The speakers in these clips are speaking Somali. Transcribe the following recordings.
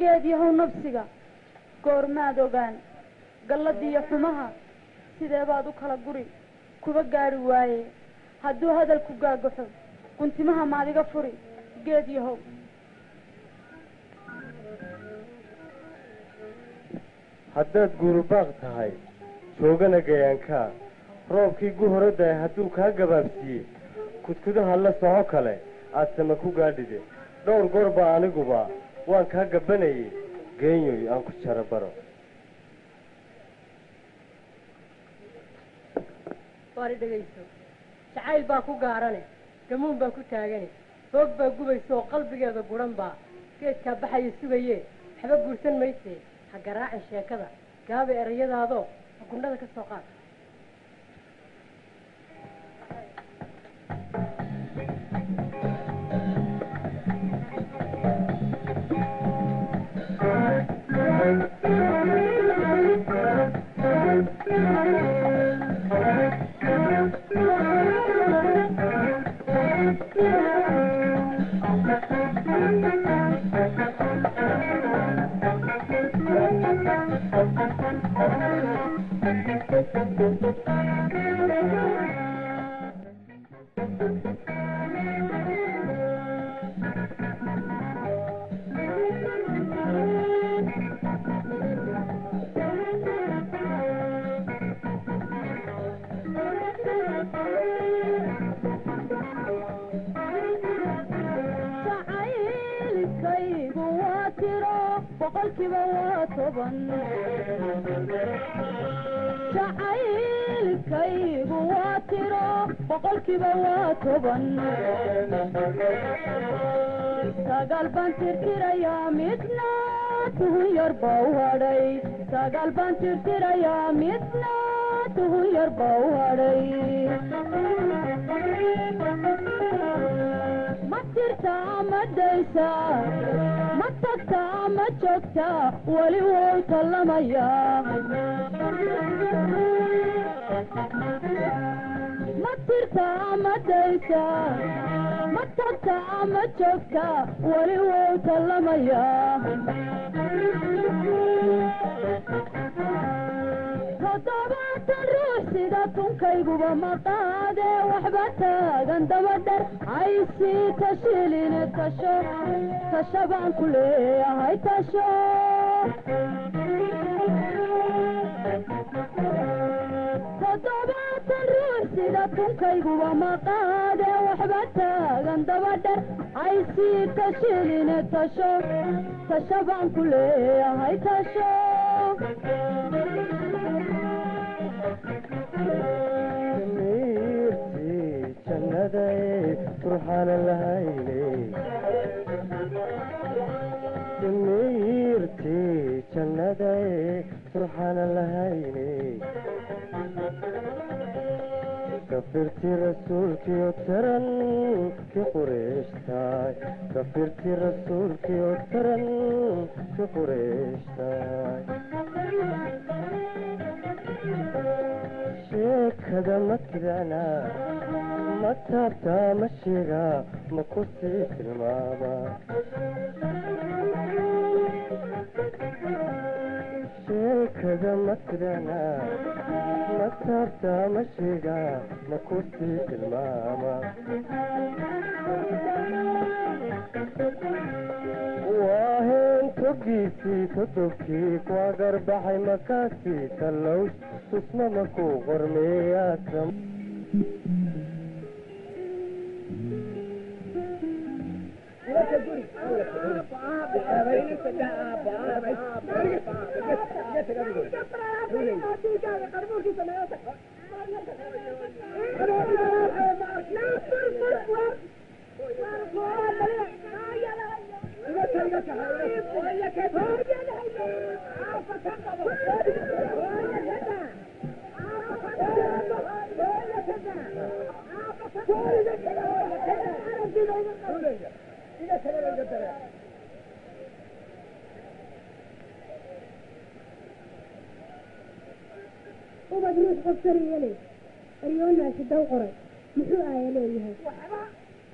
geed yahow nafsiga goormaad ogaan galladiyo xumaha sidee baad u kala guri kuba gaari waaye hadduu hadalku gaagaxo guntimaha maadiga furi geed yahow haddaad guurubaaq tahay joogana gayaankaa roobkii gu horodaay hadduu kaa gabaabsiiyey kudkudaha la soco kale aad sama ku gaadhide dhowr goor baa aniguba waan kaa gabanayay geenyoy aan ku jara baro waari dhegayso jacayl baa ku gaarane gamuun baa ku taagane hoog baa gubayso oo qalbigeeda guran baa geedkaa baxaya sugaye waxba guursan maysee ha garaacin sheekada gaaba erayadaadoo gundhada ka soo qaad jacaylkaygu waa tiro boqolkiiba waa 10 sagaal baan tirtirayaa midna tuhun yar baa u hadhay sagaal baan tirtirayaa midna tuhun yar baa u hadhay ma tirtaa ma daysaa ma tagtaa ma joogtaa weli wuu tallamayaa ma tirtaa ma daysaa ma tagtaa ma joogtaa weli wuu tallamayaa toddobaatan ruux sida tunkayguba ma qaade waxba taagan dabadher haysii tashiline tasho tasha baan ku leeyahay tasho toddobaatan ruux sida tunkayguba ma qaade waxba taagan dabadher haysii tashiline tasho tasha baan ku leeyahay tasho سبحان الله سميرتي جنة سبحان الله كفرتي رسولك يترن في قريش تاي كفرتي رسولك يترن في قريش تاي شيك هذا مكرنا ما تابتا مشيغا ما كسيت الماما شيك هذا مكرنا ما تابتا مشيغا ما كسيت الماما واهن تقيسي تتوكي كواغر بحي مكاسي تلوش تسمى مكو غرميات وبدروس قصري يلي ريونا شدوا قري محو آية ليه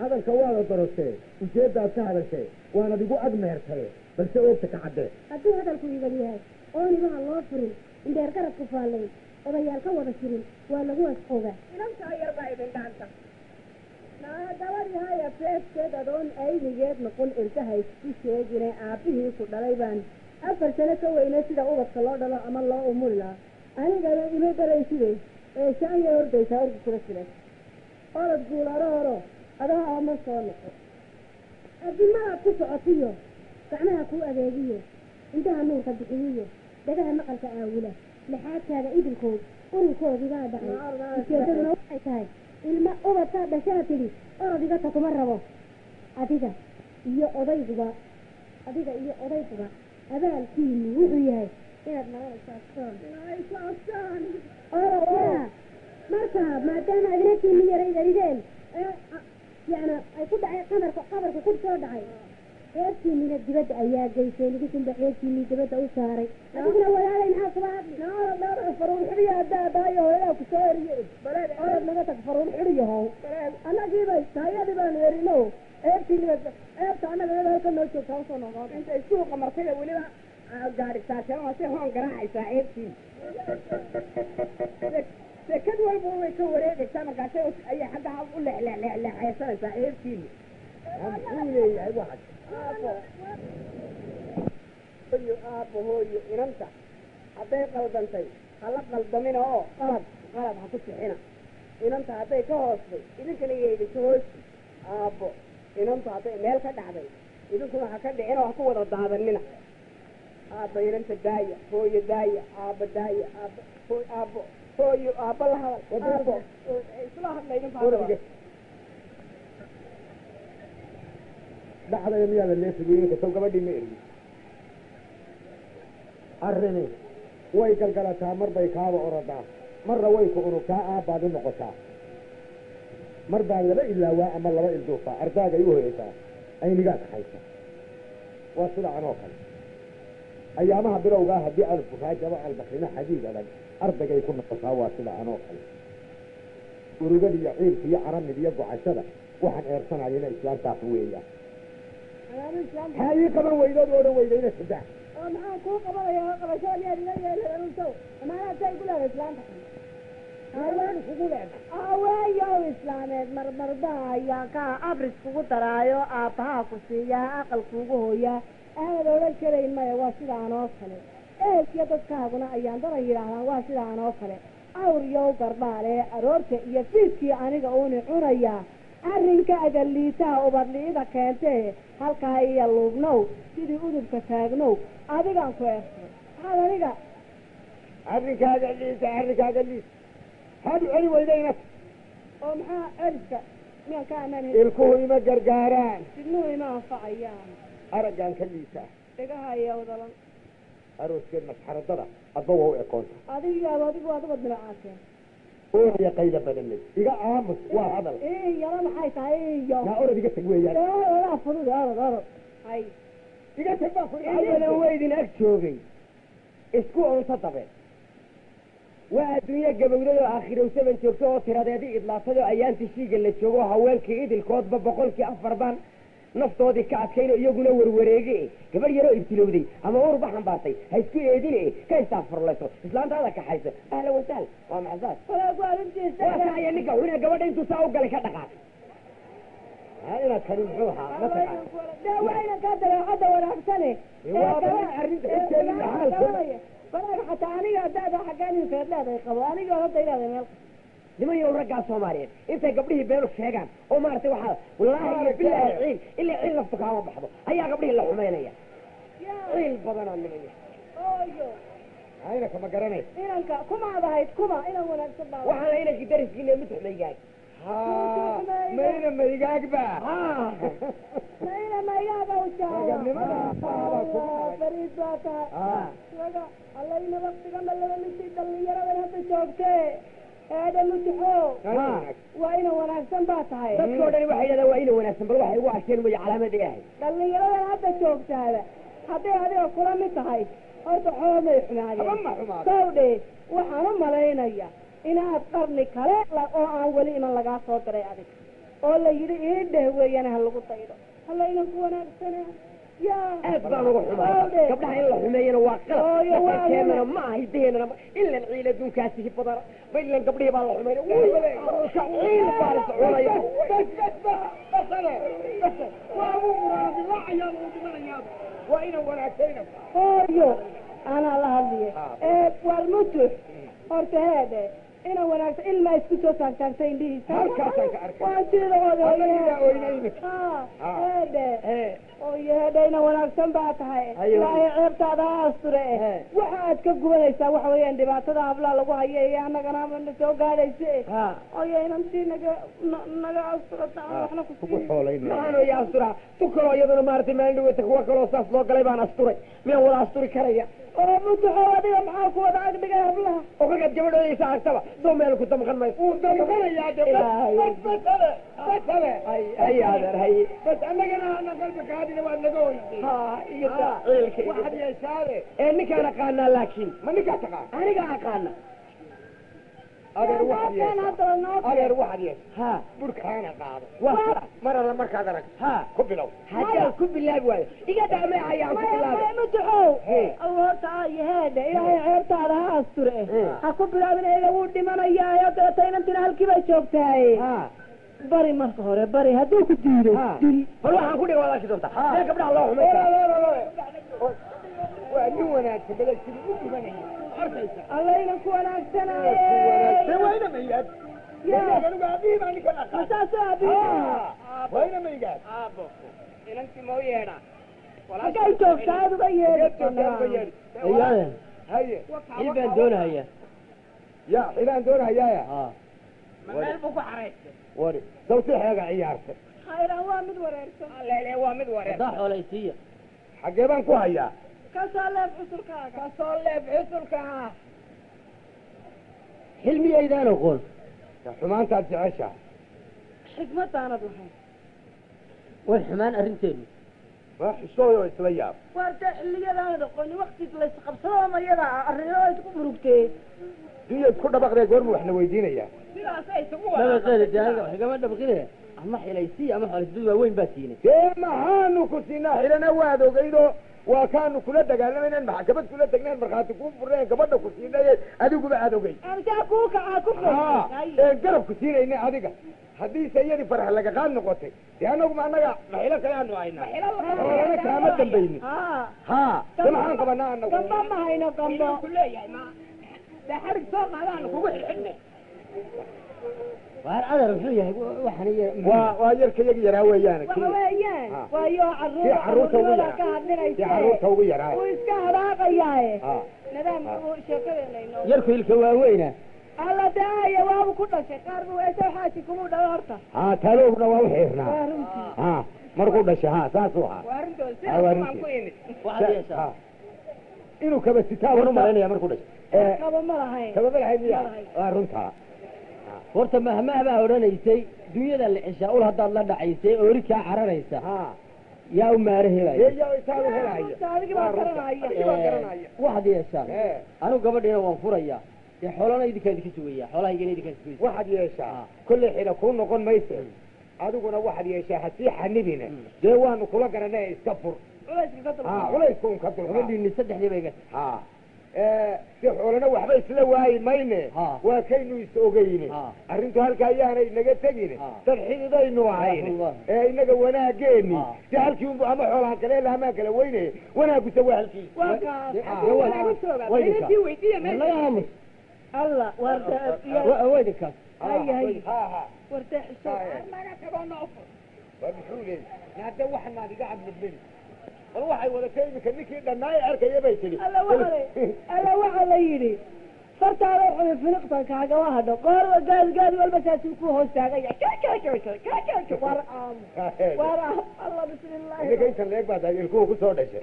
hadalka waa la dorotee ujeeddaad ka hadashay waanad igu ag meertay balse oogta ka caddee hadduu hadalku igal yahay oon ibaha loo furin indheer garabku faallay odayaal ka wada jirin waa lagu asqoogaa inantaa yar baa idin dhaanta dabadihaya feeskeed adoon aynigeed noqon ilkaha isku sheegine aabbihii ku dhalay baan 4 sano ka weynay sida ubadka loo dhalo ama loo umuri lahaa anigana ima darayside ee shaanya hordaysaa orgu kula jiray orod guularo horo adaa ama soo noqo adimadaad ku socotiyo gacmaha kuu adeegiyo intaha nuurka bixiyiyo dhagaha maqalka aawula lixaadkaaga idilkood ururkoodiibaa dhacay ujeedaduna waxay tahay ilma ubadkaa dhashaa tidhi orodiga kuma rabo adiga iyo odayguba abaalkiinu wuxuu yahay inaad maranaysaan oroyaa marka maadaama adinatiinu yaraydarideen yani ay ku dhacay qabarku ku soo dhacay reerkiinina dibadda ayaa geysay nigisunba reerkiinii dibadda u saaray adiguna walaalay maxaa kuba hadli faruun xidhiya daadaayo hooyadaa ku soo eriye orod naga tag faruun xidhiyahow annagiibay taayadii baan erino eebta annaga iyada halka noo joogta usoo noqon intay suuqa martayda weliba gaari saasheemase hoon garaacaysaa eebtii sekad walba way ka wareegaysaa markaasay ayay xagga u leexleexaysanaysaa eebtiini muxuu leeyahay waxad aabbo hooyo inanta hadday qaldantay hala qaldamina oo qalab ha ku sixina inanta hadday ka hoostay idinkana yeedhisa hoosti aabbo inantu hadday meel ka dhacday idinkuna ha ka dhicina ha ku wada daadanina aabba inanta daaya hooyo daaya aabba daaya aabbo hooyo aabba la hadal aabbo isla hadla idinka dhacdaya miyaada leefigoyinka sow gabadhii ma ergi arrini way galgalataa mar bay kaaba orodaa marna way ku unugtaa aabbaad u noqotaa mar baa 2 ilaawaa ama 2 ilduufaa ardaagay u hoyaysaa aynigaa kaxaysa waa sida anoo kale ayaamaha bilowgaa haddii alfuhaaj ama albakrina xadiid adag ardaygay ku noqotaa waa sida anoo kale urugada iyo ciilka iyo caramid iyo gocashada waxaan eersanayana islaamtaas weeyaan maxaa ii qaban weydood odhan weydayna saddex oo maxaan kuu qabanayaa qabashada yaad iga yeelunsow amaanaadtay ku leedahay islaamta haween kugu leedahay haweenyow islaameed marmarbaa ayaa kaa abris kugu daraayo aabbahaa ku siiyaa aqal kuugu hooyaa aanad odhan karayn maya waa sidaanoo kale ehelkiyo dadkaaguna ayaan daran yidhaahdaan waa sidaanoo kale awryow garbaale aroorta iyo fiidkii aniga uuni cunayaa arrinka agaliitaha ubadliida keentee halkaa iyo luubnow sidii udubka taagnow adigaan ku eertay maxaad aniga arrinkaaga liis haad u celi weydayna oo maxaa eriska miyaan ka amaan ilkuhu ima gargaaraan sidnuhu ima anfacayaan araggaan ka liisaa dhegaha iyo wadalan arooskeed masxaradada adba waa u ekoonta adigu aad ubad milacaaseen ooya qayla badanley iga aamus waa hadal yaro maxay tahay iyo yaa orod iga tag weeyaan fudud orod hay iga tag baa awalan weydin ag joogay isku unta dabe waa adduunyo gabowday oo aakhirowsaban joogto oo tiradeedii idlaatay oo ayaantii shiiga la joogo haweenkii idilkoodba 4 baan naftoodii ka adkayn iyaguna warwareege gabadh yaroo ibtilowday ama urba xambaartay ha isku eedine ka intaa furlayso islaantaada kaxayso ahla wasaal waa macsaas waa ninka xuna gabadha intuu saa u galay ka dhaqaaq inaad kani muxuu ahaa wayna ka dabeecadda wanaagsane balaag xataa aniga hadaada xaggaan inkaad leedahay qabo aniga hadday leedahay meel niman yow raggaa soomaaliyeed intay gabdhihii beenu sheegaan oo maaragtay waxaa wallaahi iyo bilaahi ciil ilaa ciil naftu kaama baxdo ayaa gabdhihii la xumaynaya ciil badanaa nimaya ooyo ayna kama garanay inanka kumaad ahayd inan wanaagsan baa waxaana inankii dariskiina mid xumaygaag mayna maygaag ba mayna maygaaga ujaaafariid baa tahay waga allayna waktigama laba midii dhallinyaradan hadda joogtee هذا متحو وإنه وناسن باتها تذكر لي واحد هذا وإنه وناسن بل واحد وعشان ويا علامة إيه قال لي يلا هذا شوفت هذا حتى هذا كلام متحي هذا حرام يحمل سودي وحرام علينا إن أذكرني كلا لا أول إن لقى صوت رأيك oo la yidhi ii dheh weeyana ha lagu daydo hallaynan ku wanaagsana yaa aad baan uga xumay gabdhaha in la xumeeyana waa qalad keemana ma aha hidaheennana ilan ciila adduunkaasihi badana ba ilan gabdhihii baa la xumayna ciil baan iscunaya waa inan wanaagsayna hooyo anaa la hadliye waar mutux horta heedhe ina wanaagsan ilmaa isku soo taagtaagtay indhihiisa halkaasaan ka arkay waan sida oynayna heedhe oyo heedhe ina wanaagsan baa tahay ilaahay ceebtaada ha asture waxa aad ka gubanaysaa waxa weeyaan dhibaatada hablaa lagu hayo iyo annagana na soo gaadhayse oyo inantii naga asturata waxna kugu xoolayna maano ya astura tu kaloo iyaduna maaragtay maalin dhaweyta kuwa kaloo saas loo galay baan asturay miyaan wada asturi karaya oo mutuxo adiga maxaa ku wada agdhigay hablaha oo kagaad gabadhoodaysa aragtaba soo meel ku damqan mayso wuu damqanayaa basale hay adeer hay bas annagana ana qalbi kaadina waad naga hoysay ha iyo ciilka waxaad yeeshaade ninkaan aqaanaa laakiin ma ninkaa taqaan aniga aqaana adeer waxaad yeesha ha burkaana qaado mar alla markaad aragto ha ku bilow haddaa ku bilaabi waayo iga dhaamay ayaan ku bilaabay mutuxow horta heedhe ilaahay ceebtaada ha asture ha ku bilaabin eega wuu dhimanayaayo deeta inantina halkii bay joogtahay bari marka hore bari hadduu ku diido dil bal waxaan ku dhiga waad arki doontaa see gabdhaha loo xumay waa nin wanaagsan balagtidi u dhimanaya arkaysa allayna ku wanaagsanaaye wayna maygaad anigu aabihii baa ninkan aqaan masaaso aabihii wayna maygaad aabo inantii mau yeedha halkay joogtaa aduga yeedhi haye xil baan doonahaya ya xilaan doonahayaaya meel buu ku xaraystay wari sawti xeega ciyaartay khayran waa mid wareersan lele waa mid wareersan daa xoolaysiiya xagee baan ku hayaa kasoo leef xusulkaaga xilmiyaydaan oqoon xumaantaad jeceshaha xikmadaanad lahayn way xumaan arrinteenu waa xishooyo isla yaab waarta xilliyadaanad oqoni waktig laysqabsado mayada arrimo isku murugtee dunya isku dhabaqdee goormu waxna weydiinayaa sidaasay isugu dabaqeeda jaaga waxigama dhabqine ama xilaysiiya ama xoolaysdad waaweyn baa siinay dee maxaanu ku siinaa xilana waad ogaydo waa kaanu kula dagaalamaynan maxkamad kula tagneen markhaati kuu furneen gabadha ku siinaye adiguba aad ogay amsaa kuu kacaa ku garab ku siinayna adiga haddiise iyadii farax laga qaad noqotay dee anaguma annaga maxilo kale aanu haynaa oolana kaama dambaynin ha de maxaan qabanaa anagu gamba ma hayno gambo kuleeyahay ma dee xarig soo qaadaanu kugu xidhnay waar adar muxuu yahay waa yarka yagi yaraa weeyaan waxa weeyaan waayo carruurta ugu yaraa uu iska hadaaqayaaye nidaamka uu sheekadeynayno yarku ilka waaweyna alla daaya waabu ku dhashay qaar buu eesoo xaaji kugu dhalo horta ha taloogna waa u xiirnaa waa runtii ha markuu dhashay ha saasuu ahaa waxaad yeeshaa inuu kaba sitaabaan u malaynaya markuu dhashay kaba ma lahayn kaba ma lahayn miya waa runtaa horta mahmah baa odhanaysay dunyada la ceshaa ul haddaad la dhacaysay oori kaa cararaysa yaa u maara helaya adigi baa garanaya waxaad yeeshaan anigu gabadhiina waan furayaa dee xoolana idinkaa idinka sugaya xoolahaygana idinkaa sugaysa waxaad yeeshaa kolley xila kuu noqon maysa adiguna waxaad yeeshaa hasii xanibina dee waanu kula garanay iska fur culayska un ka dulqaa gabadhiini saddexdii bay gashay si xoolana waxba isla waayi mayne waa kaynu is ogeyne arrintu halka ayaanay naga tegine dad xididaynu ahayne ee inaga wanaageeni si halkii unbu ama xoolaha kale lahamaan kala weyne wanaaguse waa halkii alla waydinkaas warta xisoo waa muxuu leey naade waxnaad iga cadlibin bal waxay wadatay iminka ninkii dhannaaye arkaya bay tidhi alla waxa la yidhi fartaada xubin filiqtan kaagama hadho qoorba gaadi walba saasuu ku hoos taagaya war alla bismillahi ininka intan leeg baa tahay ilkuhu ku soo dhashay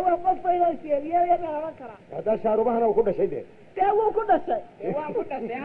waa qof faydoo siyeeriyeya ma laban karaa haddaa shaarubahana uu ku dhashay dee dee wuu ku dhashay waan ku dhashay